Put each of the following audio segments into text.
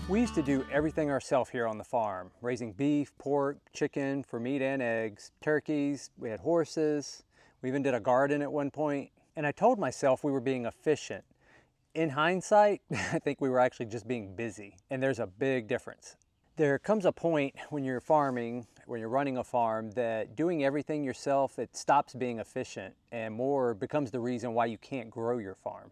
We used to do everything ourselves here on the farm, raising beef, pork, chicken for meat and eggs, turkeys, we had horses, we even did a garden at one point. And I told myself we were being efficient. In hindsight, I think we were actually just being busy, and there's a big difference. There comes a point when you're farming, when you're running a farm, that doing everything yourself, it stops being efficient and more becomes the reason why you can't grow your farm.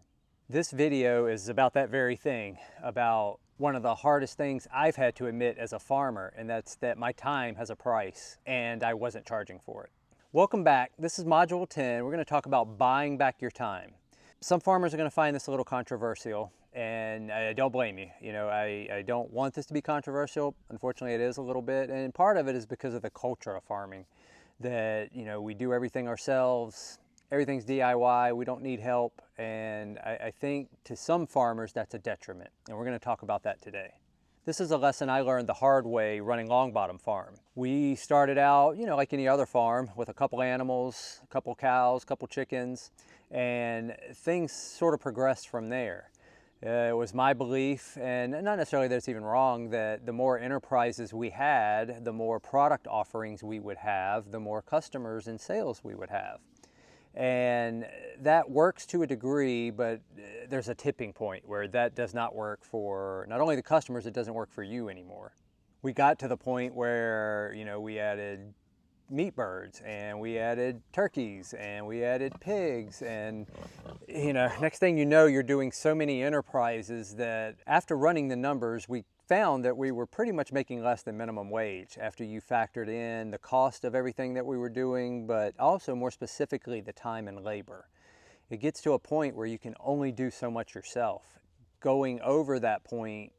This video is about that very thing, about one of the hardest things I've had to admit as a farmer, and that's that my time has a price and I wasn't charging for it. Welcome back. This is Module 10. We're going to talk about buying back your time. Some farmers are going to find this a little controversial, and I don't blame you. You know, I don't want this to be controversial. Unfortunately, it is a little bit, and part of it is because of the culture of farming, that, you know, we do everything ourselves. Everything's DIY, we don't need help, and I think to some farmers that's a detriment, and we're going to talk about that today. This is a lesson I learned the hard way running Longbottom Farm. We started out, you know, like any other farm, with a couple animals, a couple cows, a couple chickens, and things sort of progressed from there. It was my belief, and not necessarily that it's even wrong, that the more enterprises we had, the more product offerings we would have, the more customers and sales we would have. And that works to a degree, but there's a tipping point where that does not work for not only the customers, it doesn't work for you anymore. We got to the point where, you know, we added meat birds and we added turkeys and we added pigs, and, you know, next thing you know, you're doing so many enterprises that after running the numbers, we found that we were pretty much making less than minimum wage after you factored in the cost of everything that we were doing, but also more specifically the time and labor. It gets to a point where you can only do so much yourself. Going over that point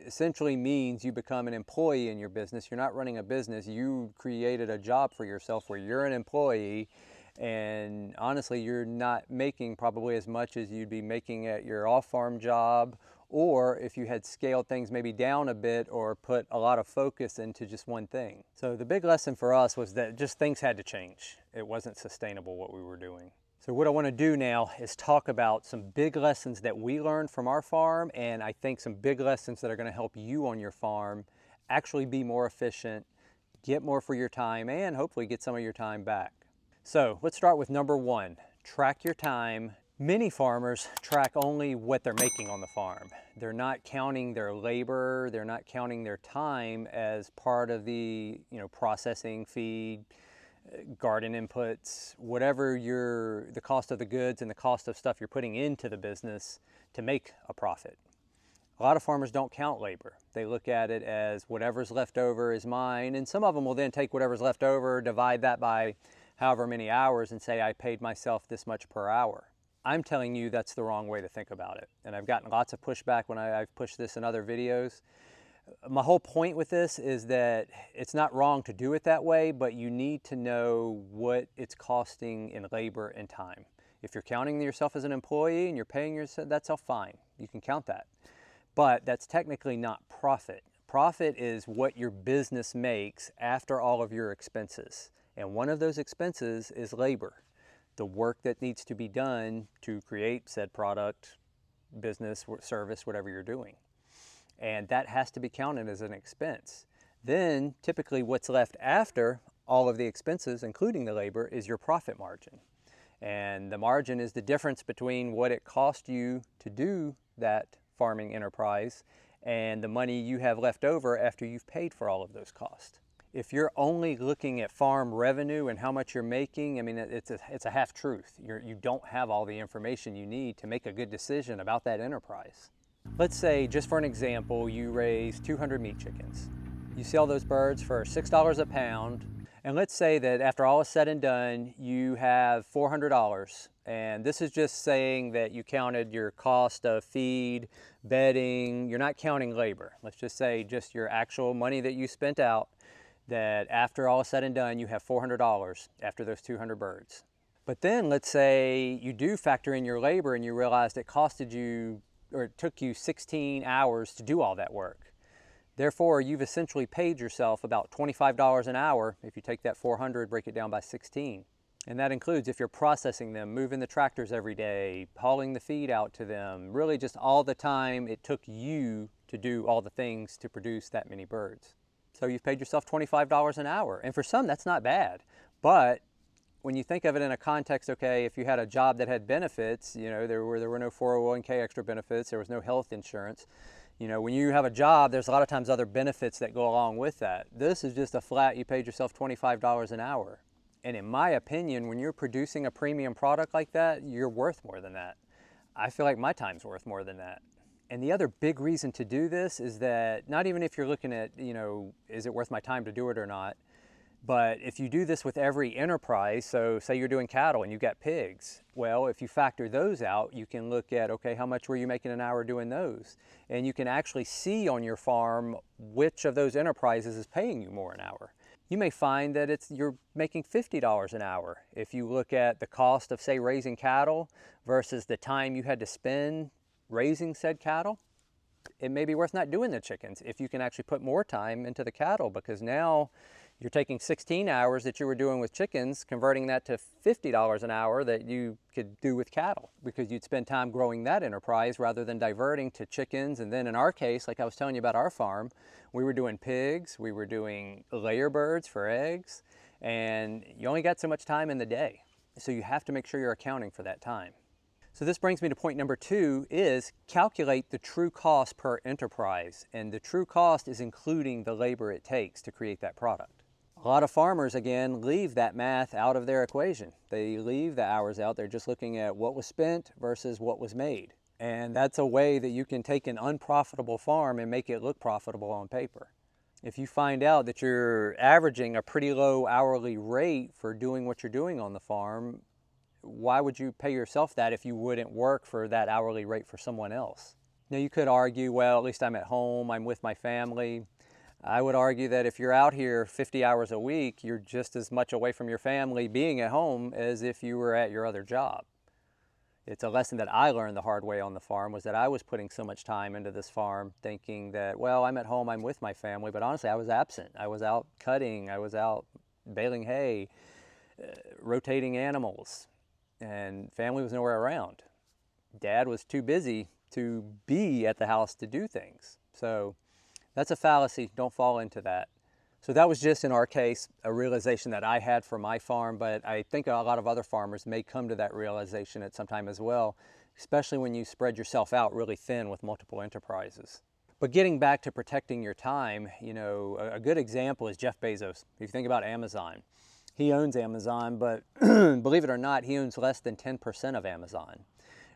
essentially means you become an employee in your business. You're not running a business. You created a job for yourself where you're an employee, and honestly, you're not making probably as much as you'd be making at your off-farm job, or if you had scaled things maybe down a bit or put a lot of focus into just one thing. So the big lesson for us was that just things had to change. It wasn't sustainable what we were doing. So what I want to do now is talk about some big lessons that we learned from our farm, and I think some big lessons that are going to help you on your farm actually be more efficient, get more for your time, and hopefully get some of your time back. So let's start with number one, track your time. Many farmers track only what they're making on the farm. They're not counting their labor, they're not counting their time as part of the, you know, processing, feed, garden inputs, whatever the cost of the goods and the cost of stuff you're putting into the business to make a profit. A lot of farmers don't count labor. They look at it as whatever's left over is mine, and some of them will then take whatever's left over, divide that by however many hours, and say I paid myself this much per hour. I'm telling you that's the wrong way to think about it, and I've gotten lots of pushback when I've pushed this in other videos. My whole point with this is that it's not wrong to do it that way, but you need to know what it's costing in labor and time. If you're counting yourself as an employee and you're paying yourself, that's all fine. You can count that. But that's technically not profit. Profit is what your business makes after all of your expenses. And one of those expenses is labor, the work that needs to be done to create said product, business, service, whatever you're doing. And that has to be counted as an expense. Then typically what's left after all of the expenses, including the labor, is your profit margin. And the margin is the difference between what it cost you to do that farming enterprise and the money you have left over after you've paid for all of those costs. If you're only looking at farm revenue and how much you're making, I mean, it's a half-truth. You don't have all the information you need to make a good decision about that enterprise. Let's say, just for an example, you raise 200 meat chickens. You sell those birds for $6 a pound, and let's say that after all is said and done, you have $400. And this is just saying that you counted your cost of feed, bedding, you're not counting labor. Let's just say just your actual money that you spent out, that after all is said and done, you have $400 after those 200 birds. But then let's say you do factor in your labor and you realized it costed you, or it took you 16 hours to do all that work. Therefore, you've essentially paid yourself about $25 an hour if you take that 400, break it down by 16. And that includes if you're processing them, moving the tractors every day, hauling the feed out to them, really just all the time it took you to do all the things to produce that many birds. So you've paid yourself $25 an hour. And for some, that's not bad. But when you think of it in a context, okay, if you had a job that had benefits, you know, there were no 401k extra benefits, there was no health insurance. You know, when you have a job, there's a lot of times other benefits that go along with that. This is just a flat, you paid yourself $25 an hour. And in my opinion, when you're producing a premium product like that, you're worth more than that. I feel like my time's worth more than that. And the other big reason to do this is that not even if you're looking at, you know, is it worth my time to do it or not, but if you do this with every enterprise, so say you're doing cattle and you got pigs, well, if you factor those out, you can look at, okay, how much were you making an hour doing those? And you can actually see on your farm which of those enterprises is paying you more an hour. You may find that you're making $50 an hour. If you look at the cost of, say, raising cattle versus the time you had to spend raising said cattle, it may be worth not doing the chickens if you can actually put more time into the cattle, because now you're taking 16 hours that you were doing with chickens, converting that to $50 an hour that you could do with cattle, because you'd spend time growing that enterprise rather than diverting to chickens. And then in our case, like I was telling you about our farm, we were doing pigs, we were doing layer birds for eggs, and you only got so much time in the day. So you have to make sure you're accounting for that time. So this brings me to point number 2, is calculate the true cost per enterprise. And the true cost is including the labor it takes to create that product. A lot of farmers, again, leave that math out of their equation. They leave the hours out. They're just looking at what was spent versus what was made. And that's a way that you can take an unprofitable farm and make it look profitable on paper. If you find out that you're averaging a pretty low hourly rate for doing what you're doing on the farm, why would you pay yourself that if you wouldn't work for that hourly rate for someone else? Now you could argue, well, at least I'm at home, I'm with my family. I would argue that if you're out here 50 hours a week, you're just as much away from your family being at home as if you were at your other job. It's a lesson that I learned the hard way on the farm, was that I was putting so much time into this farm thinking that, well, I'm at home, I'm with my family, but honestly, I was absent. I was out cutting, I was out baling hay, rotating animals, and family was nowhere around. Dad was too busy to be at the house to do things. So that's a fallacy. Don't fall into that. So that was just, in our case, a realization that I had for my farm, but I think a lot of other farmers may come to that realization at some time as well, especially when you spread yourself out really thin with multiple enterprises. But getting back to protecting your time, you know, a good example is Jeff Bezos. If you think about Amazon, he owns Amazon, but believe it or not, he owns less than 10% of Amazon.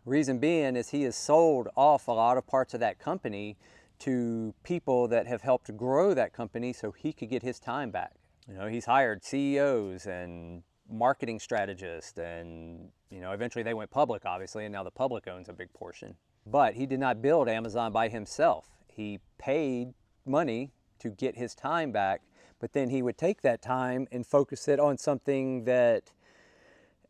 Reason being is he has sold off a lot of parts of that company to people that have helped grow that company so he could get his time back. You know, he's hired CEOs and marketing strategists, and, you know, eventually they went public, obviously, and now the public owns a big portion. But he did not build Amazon by himself. He paid money to get his time back, but then he would take that time and focus it on something that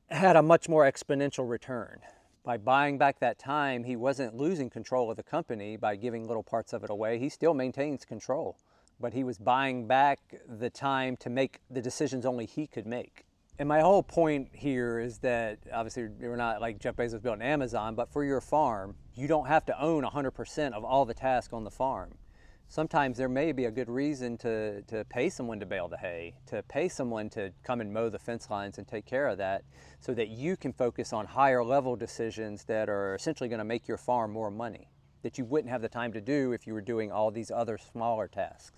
had a much more exponential return. By buying back that time, he wasn't losing control of the company by giving little parts of it away. He still maintains control, but he was buying back the time to make the decisions only he could make. And my whole point here is that, obviously, we're not like Jeff Bezos built Amazon, but for your farm, you don't have to own 100% of all the tasks on the farm. Sometimes there may be a good reason to pay someone to bale the hay, to pay someone to come and mow the fence lines and take care of that, so that you can focus on higher level decisions that are essentially going to make your farm more money, that you wouldn't have the time to do if you were doing all these other smaller tasks.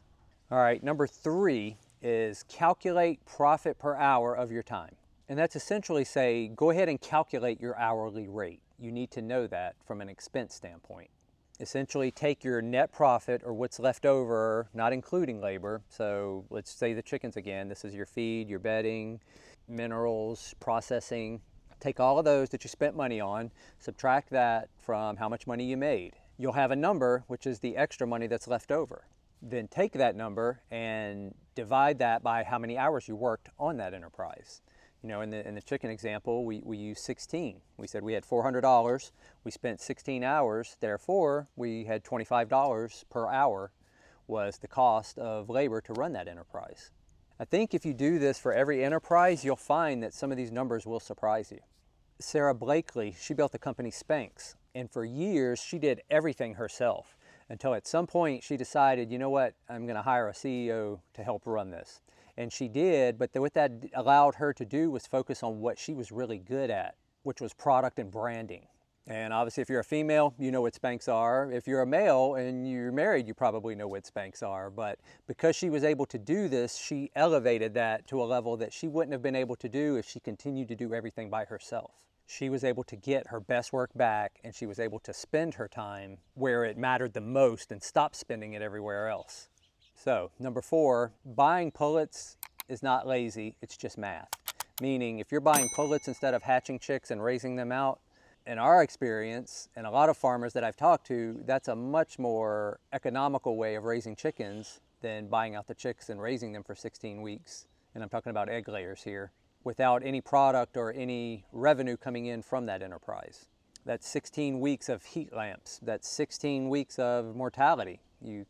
All right, number 3 is calculate profit per hour of your time. And that's essentially say, go ahead and calculate your hourly rate. You need to know that from an expense standpoint. Essentially take your net profit, or what's left over, not including labor. So let's say the chickens again. This is your feed, your bedding, minerals, processing. Take all of those that you spent money on, subtract that from how much money you made. You'll have a number, which is the extra money that's left over. Then take that number and divide that by how many hours you worked on that enterprise. You know, in the chicken example, we used 16. We said we had $400, we spent 16 hours, therefore we had $25 per hour was the cost of labor to run that enterprise. I think if you do this for every enterprise, you'll find that some of these numbers will surprise you. Sarah Blakely, she built the company Spanx, and for years she did everything herself until at some point she decided, you know what, I'm going to hire a CEO to help run this. And she did, but what that allowed her to do was focus on what she was really good at, which was product and branding. And obviously, if you're a female, you know what Spanx are. If you're a male and you're married, you probably know what Spanx are. But because she was able to do this, she elevated that to a level that she wouldn't have been able to do if she continued to do everything by herself. She was able to get her best work back, and she was able to spend her time where it mattered the most and stop spending it everywhere else. So, number 4, buying pullets is not lazy, it's just math. Meaning, if you're buying pullets instead of hatching chicks and raising them out, in our experience, and a lot of farmers that I've talked to, that's a much more economical way of raising chickens than buying out the chicks and raising them for 16 weeks. And I'm talking about egg layers here, without any product or any revenue coming in from that enterprise. That's 16 weeks of heat lamps. That's 16 weeks of mortality. You're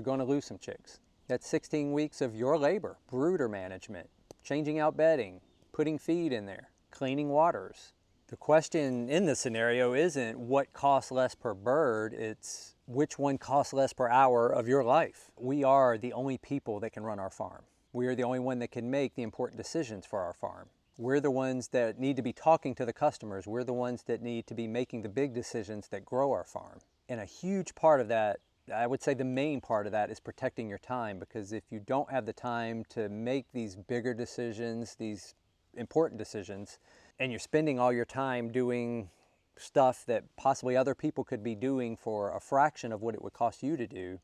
going to lose some chicks. That's 16 weeks of your labor, brooder management, changing out bedding, putting feed in there, cleaning waters. The question in this scenario isn't what costs less per bird, it's which one costs less per hour of your life. We are the only people that can run our farm. We are the only one that can make the important decisions for our farm. We're the ones that need to be talking to the customers. We're the ones that need to be making the big decisions that grow our farm. And a huge part of that, I would say the main part of that, is protecting your time, because if you don't have the time to make these bigger decisions, these important decisions, and you're spending all your time doing stuff that possibly other people could be doing for a fraction of what it would cost you to do,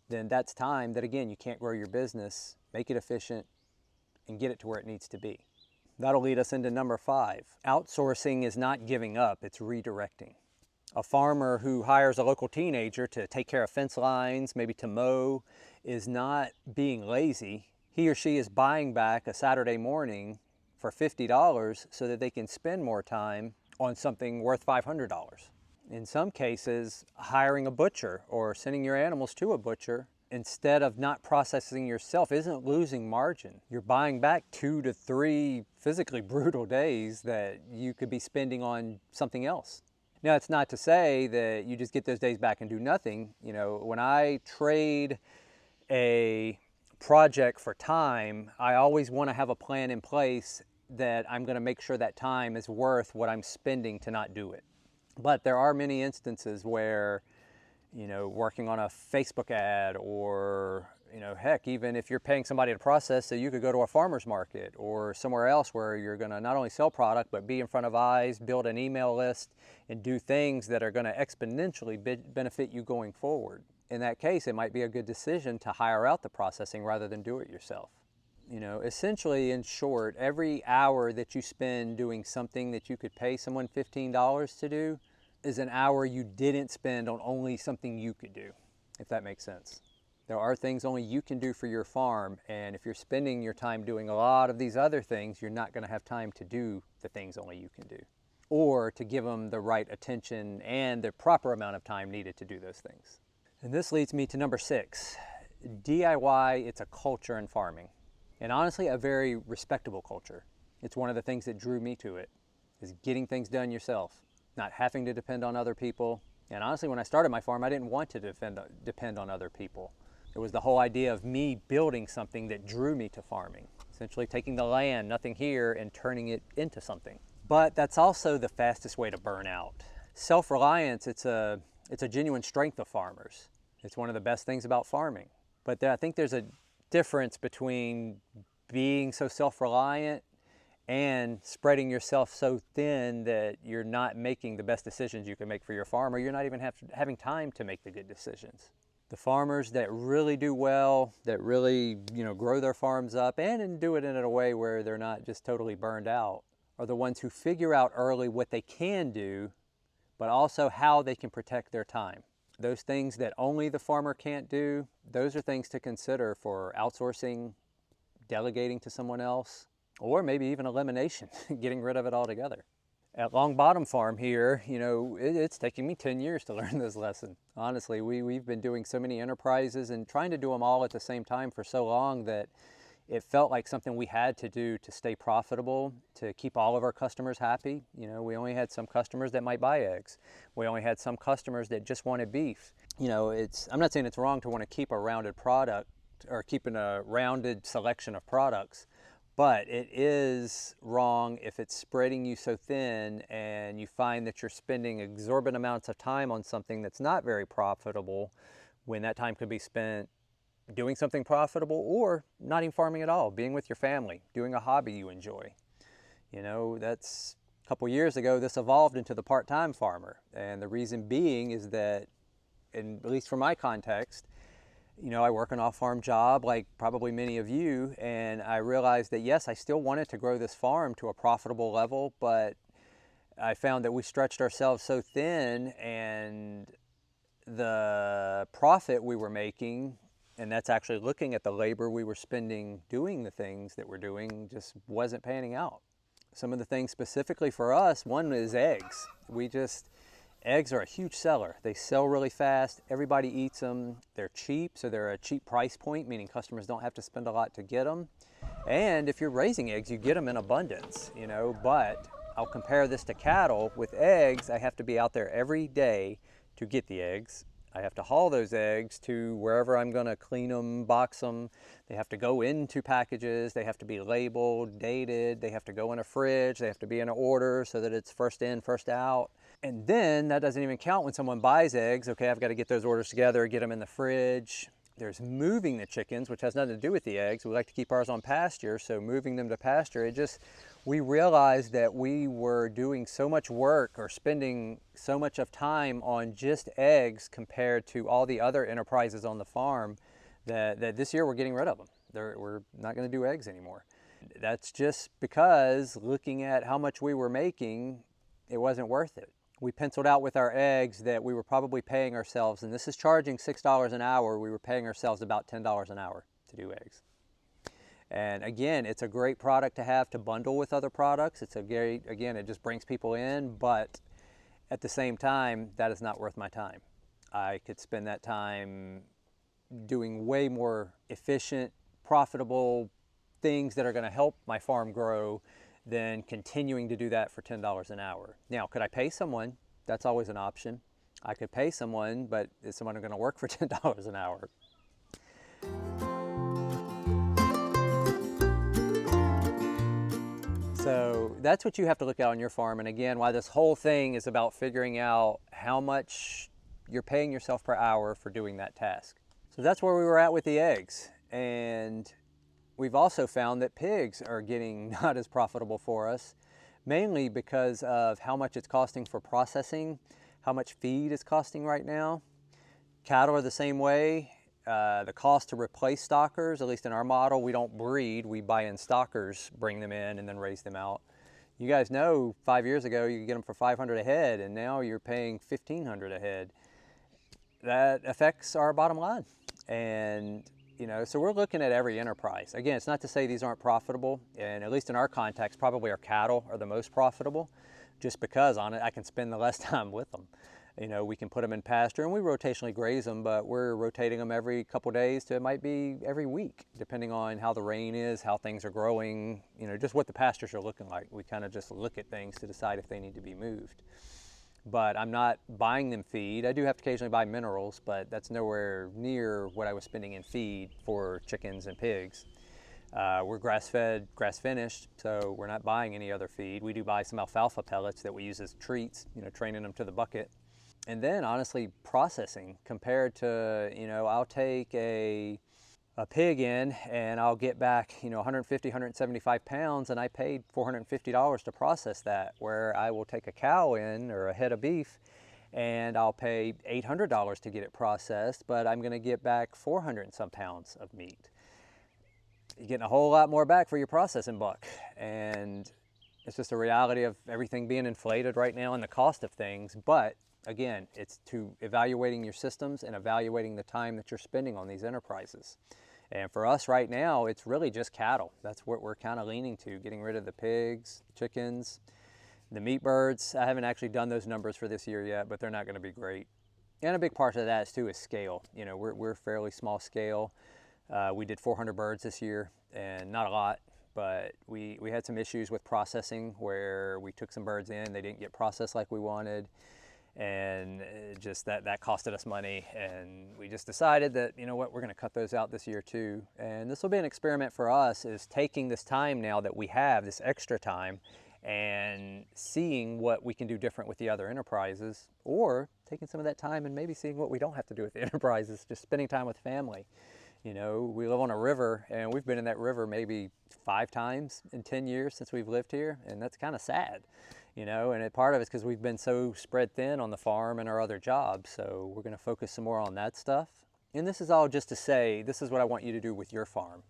then that's time that, again, you can't grow your business, make it efficient, and get it to where it needs to be. That'll lead us into number 5. Outsourcing is not giving up, it's redirecting. A farmer who hires a local teenager to take care of fence lines, maybe to mow, is not being lazy. He or she is buying back a Saturday morning for $50 so that they can spend more time on something worth $500. In some cases, hiring a butcher or sending your animals to a butcher instead of not processing yourself isn't losing margin. You're buying back 2 to 3 physically brutal days that you could be spending on something else. Now, it's not to say that you just get those days back and do nothing. You know, when I trade a project for time, I always want to have a plan in place that I'm going to make sure that time is worth what I'm spending to not do it. But there are many instances where, you know, working on a Facebook ad, or, you know, heck, even if you're paying somebody to process, so you could go to a farmer's market or somewhere else where you're going to not only sell product, but be in front of eyes, build an email list, and do things that are going to exponentially benefit you going forward. In that case, it might be a good decision to hire out the processing rather than do it yourself. You know, essentially, in short, every hour that you spend doing something that you could pay someone $15 to do is an hour you didn't spend on only something you could do, if that makes sense. There are things only you can do for your farm, and if you're spending your time doing a lot of these other things, you're not going to have time to do the things only you can do, or to give them the right attention and the proper amount of time needed to do those things. And this leads me to number 6. DIY, it's a culture in farming. And honestly, a very respectable culture. It's one of the things that drew me to it, is getting things done yourself, not having to depend on other people. And honestly, when I started my farm, I didn't want to depend on other people. It was the whole idea of me building something that drew me to farming, essentially taking the land, nothing here, and turning it into something. But that's also the fastest way to burn out. Self-reliance, it's a genuine strength of farmers. It's one of the best things about farming. But I think there's a difference between being so self-reliant and spreading yourself so thin that you're not making the best decisions you can make for your farm, or you're not even having time to make the good decisions. The farmers that really do well, that really, you know, grow their farms up and do it in a way where they're not just totally burned out, are the ones who figure out early what they can do, but also how they can protect their time. Those things that only the farmer can't do, those are things to consider for outsourcing, delegating to someone else, or maybe even elimination, getting rid of it altogether. At Longbottom Farm here, you know, it's taken me 10 years to learn this lesson. Honestly, we've been doing so many enterprises and trying to do them all at the same time for so long that, it felt like something we had to do to stay profitable, to keep all of our customers happy. You know, we only had some customers that might buy eggs. We only had some customers that just wanted beef. You know, I'm not saying it's wrong to want to keep a rounded product or keeping a rounded selection of products, but it is wrong if it's spreading you so thin and you find that you're spending exorbitant amounts of time on something that's not very profitable, when that time could be spent doing something profitable or not even farming at all, being with your family, doing a hobby you enjoy. You know, that's a couple years ago, this evolved into the part-time farmer. And the reason being is that, at least from my context, you know, I work an off-farm job like probably many of you, and I realized that yes, I still wanted to grow this farm to a profitable level, but I found that we stretched ourselves so thin, and the profit we were making, and that's actually looking at the labor we were spending doing the things that we're doing, just wasn't panning out. Some of the things specifically for us, one is eggs. Eggs are a huge seller. They sell really fast. Everybody eats them. They're cheap, so they're a cheap price point, meaning customers don't have to spend a lot to get them. And if you're raising eggs, you get them in abundance, you know, but I'll compare this to cattle. With eggs, I have to be out there every day to get the eggs. I have to haul those eggs to wherever I'm going to clean them, box them. They have to go into packages. They have to be labeled, dated. They have to go in a fridge. They have to be in an order so that it's first in, first out. And then that doesn't even count when someone buys eggs. Okay, I've got to get those orders together, get them in the fridge. There's moving the chickens, which has nothing to do with the eggs. We like to keep ours on pasture, so moving them to pasture, we realized that we were doing so much work or spending so much of time on just eggs compared to all the other enterprises on the farm that this year we're getting rid of them. We're not going to do eggs anymore. That's just because looking at how much we were making, it wasn't worth it. We penciled out with our eggs that we were probably paying ourselves, and this is charging $6 an hour, we were paying ourselves about $10 an hour to do eggs. And again, it's a great product to have to bundle with other products. Again, it just brings people in, but at the same time, that is not worth my time. I could spend that time doing way more efficient, profitable things that are going to help my farm grow than continuing to do that for $10 an hour. Now, could I pay someone? That's always an option. I could pay someone, but is someone going to work for $10 an hour? So that's what you have to look at on your farm. And again, why this whole thing is about figuring out how much you're paying yourself per hour for doing that task. So that's where we were at with the eggs. And we've also found that pigs are getting not as profitable for us, mainly because of how much it's costing for processing, how much feed is costing right now. Cattle are the same way. The cost to replace stockers, at least in our model, we don't breed, we buy in stockers, bring them in, and then raise them out. You guys know 5 years ago you could get them for $500 a head, and now you're paying $1,500 a head. That affects our bottom line. And you know, so we're looking at every enterprise. Again, it's not to say these aren't profitable, and at least in our context, probably our cattle are the most profitable, just because on it I can spend the less time with them. You know, we can put them in pasture, and we rotationally graze them, but we're rotating them every couple days to, it might be every week, depending on how the rain is, how things are growing, you know, just what the pastures are looking like. We kind of just look at things to decide if they need to be moved. But I'm not buying them feed. I do have to occasionally buy minerals, but that's nowhere near what I was spending in feed for chickens and pigs. We're grass-fed, grass-finished, so we're not buying any other feed. We do buy some alfalfa pellets that we use as treats, you know, training them to the bucket. And then honestly, processing compared to, you know, I'll take a pig in and I'll get back, you know, 150, 175 pounds, and I paid $450 to process that, where I will take a cow in or a head of beef and I'll pay $800 to get it processed, but I'm going to get back 400 and some pounds of meat. You're getting a whole lot more back for your processing buck. And it's just a reality of everything being inflated right now and the cost of things. But again, it's to evaluating your systems and evaluating the time that you're spending on these enterprises. And for us right now, it's really just cattle. That's what we're kind of leaning to, getting rid of the pigs, chickens, the meat birds. I haven't actually done those numbers for this year yet, but they're not going to be great. And a big part of that too is scale. You know, we're fairly small scale. We did 400 birds this year, and not a lot, but we had some issues with processing where we took some birds in, they didn't get processed like we wanted, and just that costed us money, and we just decided that, you know what, we're going to cut those out this year too. And this will be an experiment for us, is taking this time now that we have this extra time and seeing what we can do different with the other enterprises, or taking some of that time and maybe seeing what we don't have to do with the enterprises, just spending time with family. You know, we live on a river, and we've been in that river maybe 5 times in 10 years since we've lived here, and that's kind of sad, you know, and part of it's because we've been so spread thin on the farm and our other jobs, so we're going to focus some more on that stuff. And this is all just to say, this is what I want you to do with your farm.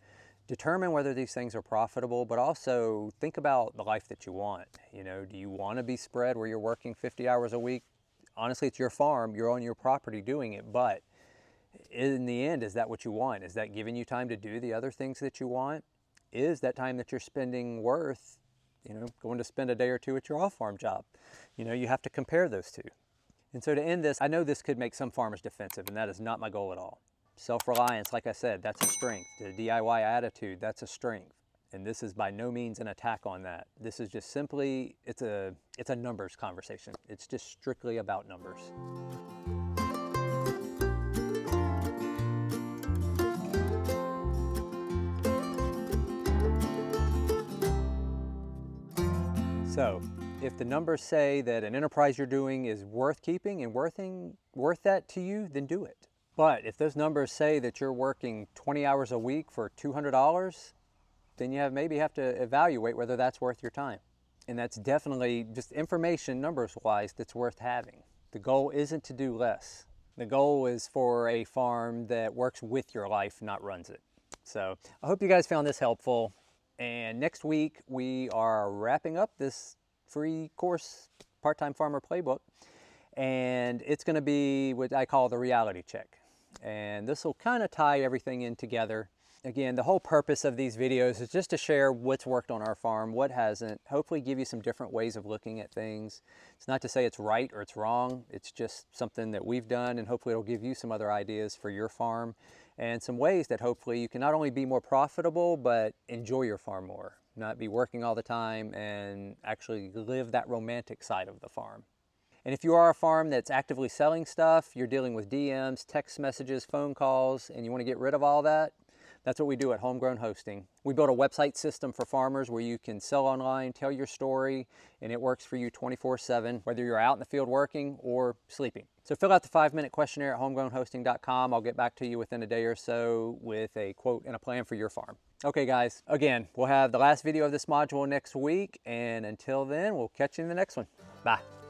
Determine whether these things are profitable, but also think about the life that you want. You know, do you want to be spread where you're working 50 hours a week? Honestly, it's your farm, you're on your property doing it, but in the end, is that what you want? Is that giving you time to do the other things that you want? Is that time that you're spending worth, you know, going to spend a day or two at your off-farm job? You know, you have to compare those two. And so to end this, I know this could make some farmers defensive, and that is not my goal at all. Self-reliance, like I said, that's a strength. The DIY attitude, that's a strength. And this is by no means an attack on that. This is just simply, it's a numbers conversation. It's just strictly about numbers. So, if the numbers say that an enterprise you're doing is worth keeping and worth that to you, then do it. But if those numbers say that you're working 20 hours a week for $200, then you maybe have to evaluate whether that's worth your time. And that's definitely just information, numbers-wise, that's worth having. The goal isn't to do less. The goal is for a farm that works with your life, not runs it. So I hope you guys found this helpful. And next week, we are wrapping up this free course, Part-Time Farmer Playbook. And it's going to be what I call the reality check. And this will kind of tie everything in together. Again, the whole purpose of these videos is just to share what's worked on our farm, what hasn't, hopefully give you some different ways of looking at things. It's not to say it's right or it's wrong. It's just something that we've done, and hopefully it'll give you some other ideas for your farm and some ways that hopefully you can not only be more profitable, but enjoy your farm more, not be working all the time, and actually live that romantic side of the farm. And if you are a farm that's actively selling stuff, you're dealing with DMs, text messages, phone calls, and you want to get rid of all that, that's what we do at Homegrown Hosting. We built a website system for farmers where you can sell online, tell your story, and it works for you 24/7, whether you're out in the field working or sleeping. So fill out the 5-minute questionnaire at homegrownhosting.com. I'll get back to you within a day or so with a quote and a plan for your farm. Okay guys, again, we'll have the last video of this module next week, and until then, we'll catch you in the next one. Bye.